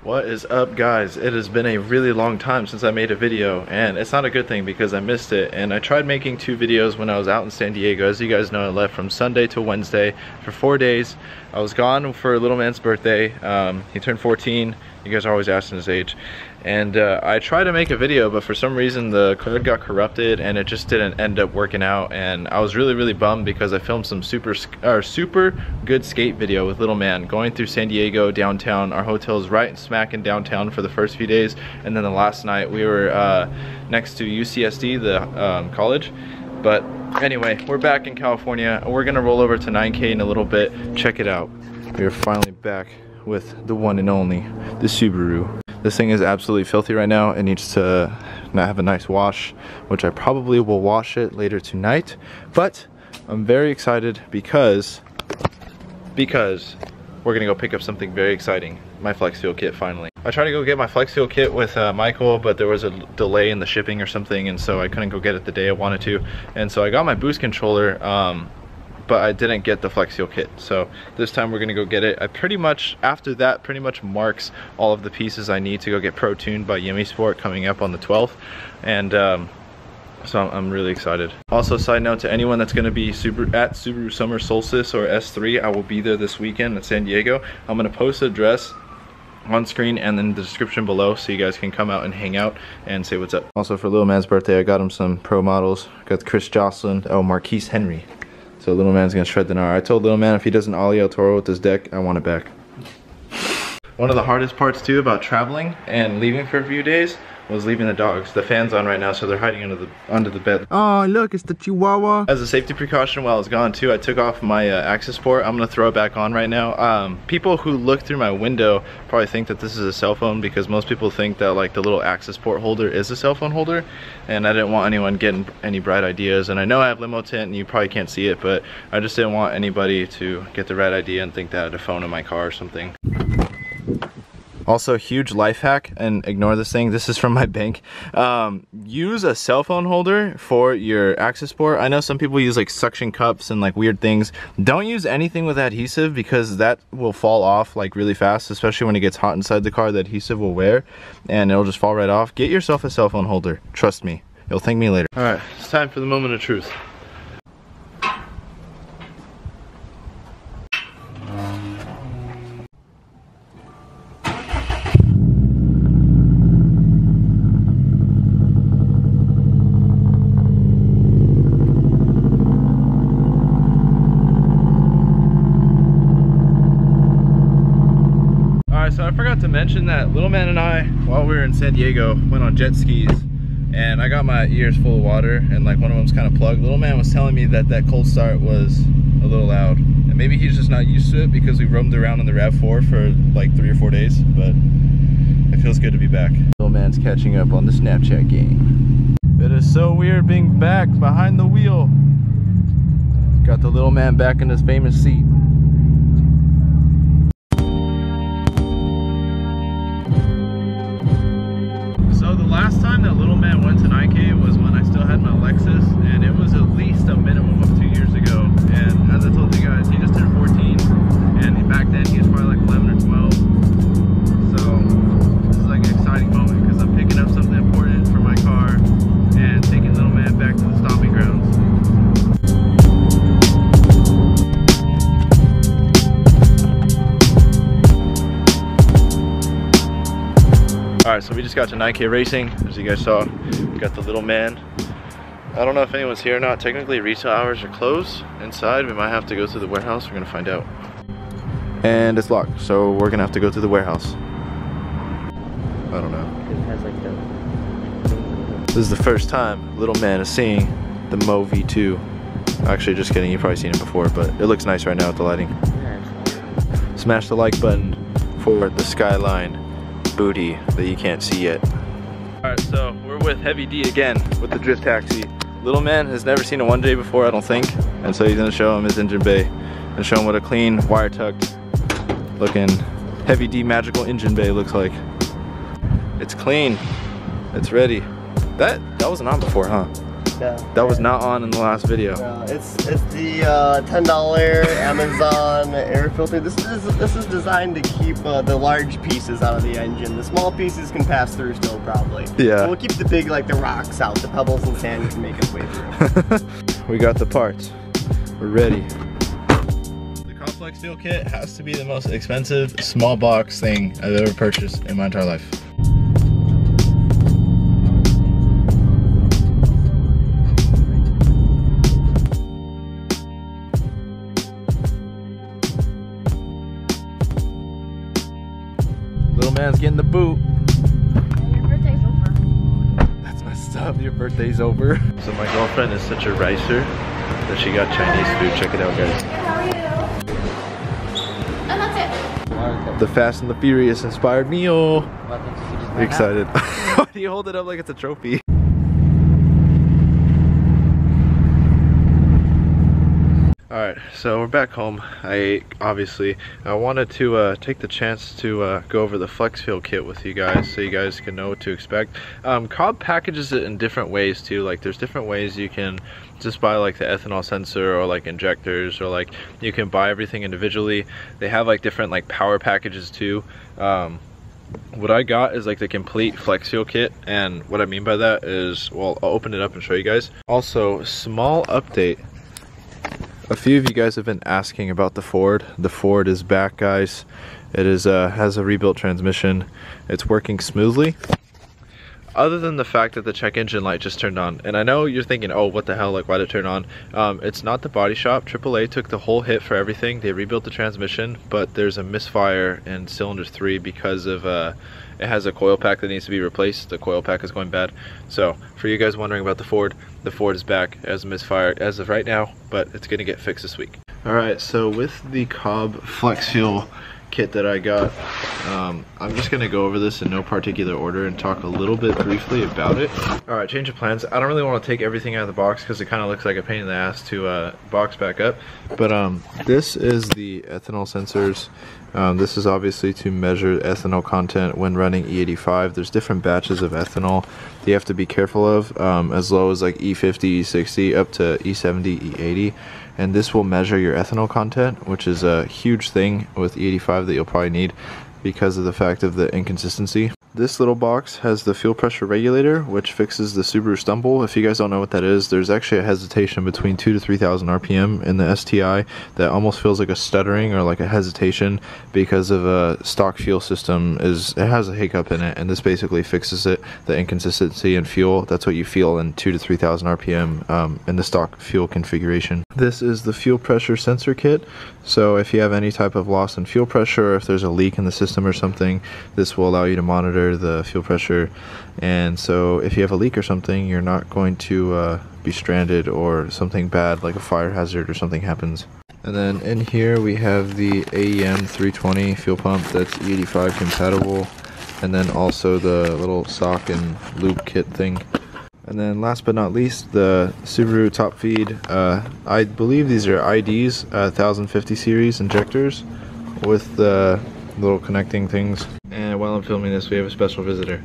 What is up, guys? It has been a really long time since I made a video, and it's not a good thing because I missed it. And I tried making 2 videos when I was out in San Diego. As you guys know, I left from Sunday to Wednesday for 4 days. I was gone for little man's birthday. He turned 14. You guys are always asking his age. And I tried to make a video, but for some reason the code got corrupted and it just didn't end up working out. And I was really bummed because I filmed some super good skate video with little man going through San Diego downtown. Our hotel is right smack in downtown for the first few days, and then the last night we were next to UCSD, the college. But anyway, we're back in California. We're gonna roll over to 9K in a little bit. Check it out. We are finally back with the one and only, the Subaru. This thing is absolutely filthy right now. It needs to not have a nice wash, which I probably will wash it later tonight. But I'm very excited because we're gonna go pick up something very exciting. My Flex Fuel kit, finally. I tried to go get my Flex Fuel kit with Michael, but there was a delay in the shipping or something, and so I couldn't go get it the day I wanted to. And so I got my boost controller, but I didn't get the Flex Fuel kit. So this time we're gonna go get it. I pretty much, after that, pretty much marks all of the pieces I need to go get Pro Tuned by Yummy Sport coming up on the 12th. And so I'm really excited. Also, side note to anyone that's gonna be at Subaru Summer Solstice or S3, I will be there this weekend in San Diego. I'm gonna post the address on screen and in the description below so you guys can come out and hang out and say what's up. Also, for little man's birthday, I got him some pro models. Got Chris Jocelyn, Marquise Henry. So little man's gonna shred the gnar. I told little man if he does an ollie El Toro with his deck, I want it back. One of the hardest parts too about traveling and leaving for a few days was leaving the dogs. The fan's on right now, so they're hiding under the bed. Oh look, it's the Chihuahua. As a safety precaution while I was gone too, I took off my access port. I'm gonna throw it back on right now. People who look through my window probably think that this is a cell phone, because most people think that like the little access port holder is a cell phone holder, and I didn't want anyone getting any bright ideas. And I know I have limo tint and you probably can't see it, but I just didn't want anybody to get the right idea and think that I had a phone in my car or something. Also, huge life hack, and ignore this thing, this is from my bank. Use a cell phone holder for your access port. I know some people use like suction cups and like weird things. Don't use anything with adhesive, because that will fall off like really fast, especially when it gets hot inside the car. The adhesive will wear and it'll just fall right off. Get yourself a cell phone holder. Trust me, you'll thank me later. All right, it's time for the moment of truth. So I forgot to mention that little man and I, while we were in San Diego, went on jet skis, and I got my ears full of water, and like one of them's kind of plugged. Little man was telling me that that cold start was a little loud, and maybe he's just not used to it because we roamed around on the RAV4 for like 3 or 4 days, but it feels good to be back. Little man's catching up on the Snapchat game. It is so weird being back behind the wheel. Got the little man back in his famous seat. Last time that little man went to 9K was when I still had my Lexus, and it was at least a minimum of 2 years ago. And as I told you guys, he just turned 14, and back then he was probably like 11 or 12. So this is like an exciting moment because I'm picking up something important for my car and taking little man back to the stomping grounds. Alright, so we just got to 9K racing. As you guys saw, we got the little man. I don't know if anyone's here or not. Technically, retail hours are closed inside. We might have to go to the warehouse. We're gonna find out. And it's locked, so we're gonna have to go to the warehouse. I don't know. This is the first time little man is seeing the Mo V2. Actually, just kidding. You've probably seen it before, but it looks nice right now with the lighting. Smash the like button for the Skyline booty that you can't see yet. Alright, so we're with Heavy D again with the drift taxi. Little man has never seen a 1J before, I don't think, and so he's gonna show him his engine bay and show him what a clean, wire tucked looking Heavy D magical engine bay looks like. It's clean, it's ready. That wasn't on before, huh? Yeah. That was not on in the last video. It's the $10 Amazon air filter. This is designed to keep the large pieces out of the engine. The small pieces can pass through still probably. Yeah. But we'll keep the big, like the rocks out, the pebbles and sand can make its way through. We got the parts. We're ready. The Cobb Flex Fuel Kit has to be the most expensive small box thing I've ever purchased in my entire life. Little man's getting the boot. Your birthday's over. That's messed up. Your birthday's over. So my girlfriend is such a ricer that she got Chinese food. Check it out, guys. How are you? And that's it. The Fast and the Furious inspired meal. Excited. Why do you hold it up like it's a trophy? Alright, so we're back home. I wanted to take the chance to go over the Flex Fuel Kit with you guys so you guys can know what to expect. Cobb packages it in different ways too. Like there's different ways you can just buy like the ethanol sensor or like injectors, or like you can buy everything individually. They have like different like power packages too. What I got is like the complete Flex Fuel Kit, and what I mean by that is, well, I'll open it up and show you guys. Also, small update. A few of you guys have been asking about the Ford. The Ford is back, guys. It is has a rebuilt transmission. It's working smoothly. Other than the fact that the check engine light just turned on. And I know you're thinking, oh, what the hell, like why did it turn on? It's not the body shop. AAA took the whole hit for everything. They rebuilt the transmission, but there's a misfire in cylinders 3 because of it has a coil pack that needs to be replaced. The coil pack is going bad. So for you guys wondering about the Ford is back as a misfire as of right now, but it's gonna get fixed this week. All right, so with the Cobb Flex Fuel Kit that I got, I'm just gonna go over this in no particular order and talk a little bit briefly about it. All right, change of plans. I don't really want to take everything out of the box because it kind of looks like a pain in the ass to box back up, but this is the ethanol sensors. This is obviously to measure ethanol content when running E85. There's different batches of ethanol that you have to be careful of, as low as like E50, E60, up to E70, E80. And this will measure your ethanol content, which is a huge thing with E85 that you'll probably need because of the fact of the inconsistency. This little box has the fuel pressure regulator, which fixes the Subaru stumble. If you guys don't know what that is, there's actually a hesitation between 2,000 to 3,000 RPM in the STI that almost feels like a stuttering or like a hesitation because of a stock fuel system. It has a hiccup in it, and this basically fixes it. The inconsistency in fuel, that's what you feel in 2,000 to 3,000 RPM in the stock fuel configuration. This is the fuel pressure sensor kit. So if you have any type of loss in fuel pressure, or if there's a leak in the system or something, this will allow you to monitor the fuel pressure. And so if you have a leak or something, you're not going to be stranded or something bad like a fire hazard or something happens. And then in here we have the AEM 320 fuel pump that's E85 compatible, and then also the little sock and lube kit thing. And then last but not least, the Subaru top feed. I believe these are IDs, 1050 series injectors with the little connecting things. And while I'm filming this, we have a special visitor.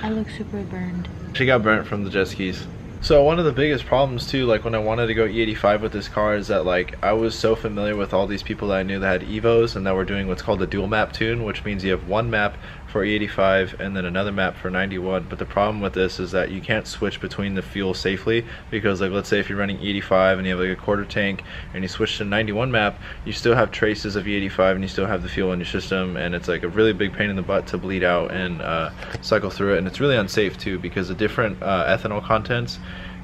I look super burned. She got burnt from the jet skis. So one of the biggest problems too, like when I wanted to go E85 with this car, is that like I was so familiar with all these people that I knew that had Evos and that were doing what's called a dual map tune, which means you have one map for E85 and then another map for 91. But the problem with this is that you can't switch between the fuel safely, because like let's say if you're running E85 and you have like a quarter tank and you switch to 91 map, you still have traces of E85 and you still have the fuel in your system, and it's like a really big pain in the butt to bleed out and cycle through it. And it's really unsafe too, because the different ethanol contents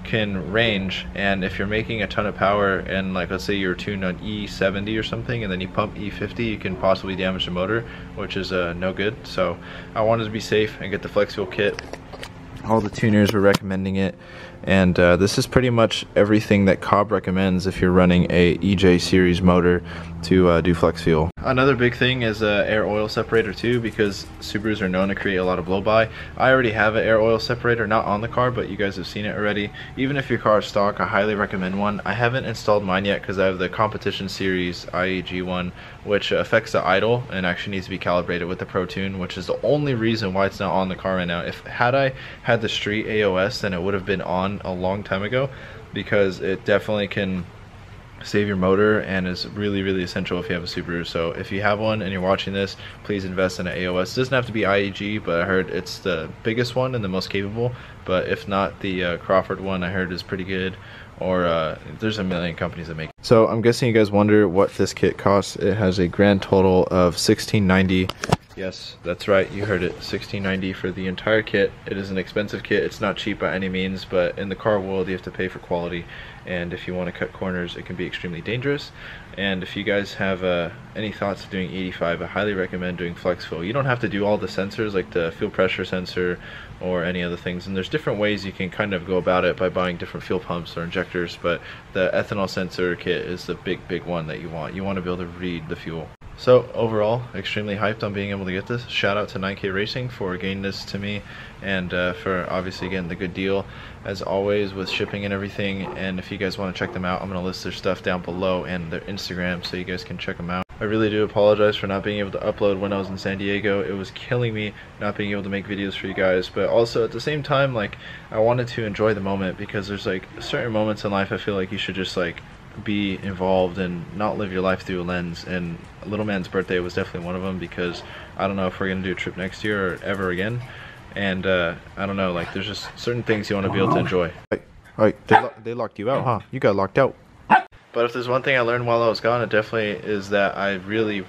can range, and if you're making a ton of power and like let's say you're tuned on E70 or something and then you pump E50, you can possibly damage the motor, which is no good. So I wanted to be safe and get the Flex Fuel Kit. All the tuners were recommending it, and this is pretty much everything that Cobb recommends if you're running a EJ series motor to do flex fuel. Another big thing is air oil separator too, because Subarus are known to create a lot of blow-by. I already have an air oil separator, not on the car, but you guys have seen it already. Even if your car is stock, I highly recommend one. I haven't installed mine yet because I have the competition series IEG one, which affects the idle and actually needs to be calibrated with the Pro Tune, which is the only reason why it's not on the car right now. Had I had the street AOS, then it would have been on one a long time ago because it definitely can save your motor and is really essential if you have a Subaru. So if you have one and you're watching this, please invest in an AOS. It doesn't have to be IAG, but I heard it's the biggest one and the most capable. But if not, the Crawford one I heard is pretty good, or there's a million companies that make it. So I'm guessing you guys wonder what this kit costs. It has a grand total of $16.90. Yes, that's right, you heard it, $16.90 for the entire kit. It is an expensive kit. It's not cheap by any means, but in the car world you have to pay for quality, and if you want to cut corners it can be extremely dangerous. And if you guys have any thoughts of doing 85, I highly recommend doing flex fuel. You don't have to do all the sensors like the fuel pressure sensor or any other things, and there's different ways you can kind of go about it by buying different fuel pumps or injectors, but the ethanol sensor kit is the big one that you want. You want to be able to read the fuel. So overall, extremely hyped on being able to get this. Shout out to 9K Racing for getting this to me, and for obviously getting the good deal as always with shipping and everything. And if you guys want to check them out, I'm going to list their stuff down below and their Instagram so you guys can check them out. I really do apologize for not being able to upload when I was in San Diego. It was killing me not being able to make videos for you guys, but also at the same time, like, I wanted to enjoy the moment, because there's like certain moments in life I feel like you should just like be involved and not live your life through a lens, and little man's birthday was definitely one of them, because I don't know if we're gonna do a trip next year or ever again, and I don't know, like there's just certain things you want to be able to enjoy. They locked you out, huh? You got locked out. But if there's one thing I learned while I was gone, it definitely is that I really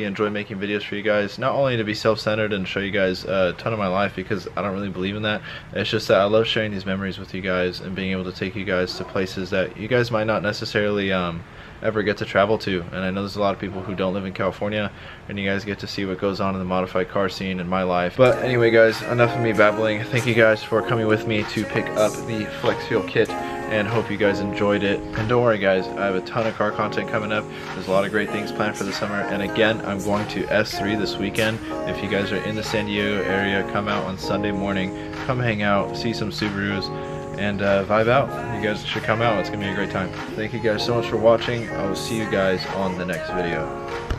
enjoy making videos for you guys. Not only to be self-centered and show you guys a ton of my life, because I don't really believe in that. It's just that I love sharing these memories with you guys and being able to take you guys to places that you guys might not necessarily ever get to travel to. And I know there's a lot of people who don't live in California, and you guys get to see what goes on in the modified car scene in my life. But anyway guys, enough of me babbling. Thank you guys for coming with me to pick up the Flex Fuel kit, and hope you guys enjoyed it. And don't worry guys, I have a ton of car content coming up. There's a lot of great things planned for the summer, and again, I'm going to S3 this weekend. If you guys are in the San Diego area, come out on Sunday morning, come hang out, see some Subarus, and vibe out. You guys should come out, it's gonna be a great time. Thank you guys so much for watching. I will see you guys on the next video.